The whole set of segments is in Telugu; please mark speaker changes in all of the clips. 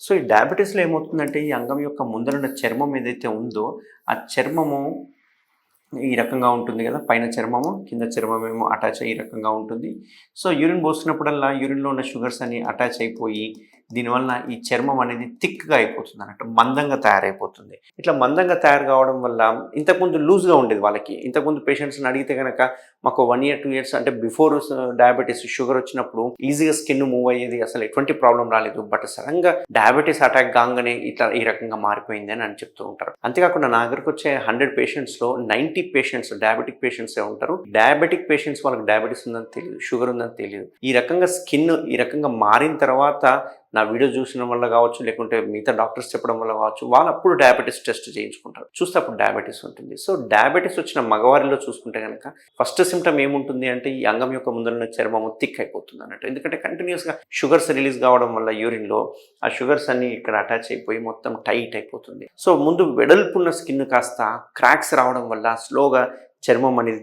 Speaker 1: సో, ఈ డయాబెటిస్‌లో ఏమవుతుందంటే, ఈ అంగం యొక్క ముందరున్న చర్మం ఏదైతే ఉందో, ఆ చర్మము ఈ రకంగా ఉంటుంది గదా! పైన చర్మము, కింద చర్మమేమో అటాచ్ అయ్యి ఈ రకంగా ఉంటుంది. సో, యూరిన్ పోస్తున్నప్పుడల్లా యూరిన్‌లో ఉన్న షుగర్స్ అన్నీ అటాచ్ అయిపోయి, దీనివలన ఈ చర్మం అనేది థిక్‌గా అయిపోతుందన్నట్టు. మందంగా తయారైపోతుంది. ఇట్లా మందంగా తయారు కావడం వల్ల ఇంతకుముందు లూజ్‌గా ఉండేది వాళ్ళకి. ఇంతకుముందు పేషెంట్స్‌ని అడిగితే గనక మాకు 1 ఇయర్, 2 ఇయర్స్ అంటే బిఫోర్ డయాబెటిస్ షుగర్ వచ్చినప్పుడు ఈజీగా స్కిన్ మూవ్ అయ్యేది. అసలు ఎటువంటి ప్రాబ్లమ్ రాలేదు. బట్ సడెన్‌గా డయాబెటిస్ అటాక్ కాంగానే ఇట్లా ఈ రకంగా మారిపోయింది అని చెప్తూ ఉంటారు. అంతేకాకుండా నా దగ్గరకొచ్చే 100 పేషెంట్స్‌లో 90 పేషెంట్స్ డయాబెటిక్ పేషెంట్సే ఉంటారు. డయాబెటిక్ పేషెంట్స్ వాళ్ళకి డయాబెటిస్ ఉందని తెలీదు. షుగర్ ఉందని తెలీదు. ఈ రకంగా స్కిన్ ఈ రకంగా మారిన తర్వాత నా వీడియో చూసిన వల్ల కావచ్చు, లేకుంటే మిగతా డాక్టర్స్ చెప్పడం వల్ల కావచ్చు, వాళ్ళప్పుడు డయాబెటిస్ టెస్ట్ చేయించుకుంటారు. చూస్తే అప్పుడు డయాబెటిస్ ఉంటుంది. సో, డయాబెటిస్ వచ్చిన మగవారిలో చూసుకుంటే గనక ఫస్ట్ సిమ్టమ్ ఏముంటుంది అంటే, ఈ అంగం యొక్క ముందరున్న చర్మము థిక్ అయిపోతుంది అన్నట్టు. ఎందుకంటే కంటిన్యూస్‌గా షుగర్స్ రిలీజ్ కావడం వల్ల యూరిన్‌లో ఆ షుగర్స్ అన్నీ ఇక్కడ అటాచ్ అయిపోయి మొత్తం టైట్ అయిపోతుంది. సో, ముందు వెడల్పున్న స్కిన్ కాస్త క్రాక్స్ రావడం వల్ల స్లోగా చర్మం అనేది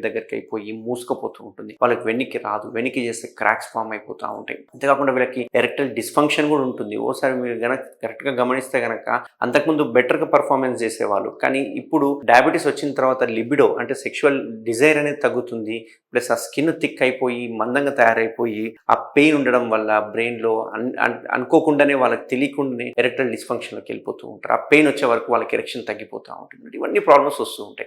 Speaker 1: దగ్గరికి అయిపోయి మూసుకుపోతూ ఉంటుంది. వాళ్ళకి వెన్నికి రాదు. వెన్నికి చేస్తే క్రాక్స్ ఫామ్ అయిపోతూ ఉంటాయి. అంతేకాకుండా వీళ్ళకి ఎరెక్టైల్ డిస్‌ఫంక్షన్ కూడా ఉంటుంది. ఓసారి మీరు గనక కరెక్ట్‌గా గమనిస్తే గనక అంతకుముందు బెటర్‌గా పెర్ఫార్మెన్స్ చేసేవాళ్ళు. కానీ ఇప్పుడు డయాబెటిస్ వచ్చిన తర్వాత లిబిడో అంటే సెక్షువల్ డిజైర్ అనేది తగ్గుతుంది. ప్లస్ ఆ స్కిన్ థిక్ అయిపోయి మందంగా తయారైపోయి ఆ పెయిన్ ఉండడం వల్ల బ్రెయిన్‌లో అనుకోకుండానే వాళ్ళకి తెలియకుండానే ఎరెక్టైల్ డిస్‌ఫంక్షన్‌లోకి వెళ్ళిపోతూ ఉంటారు. ఆ పెయిన్ వచ్చే వరకు వాళ్ళకి ఎరెక్షన్ తగ్గిపోతూ ఉంటుంది. ఇవన్నీ ప్రాబ్లమ్స్ వస్తూ ఉంటాయి.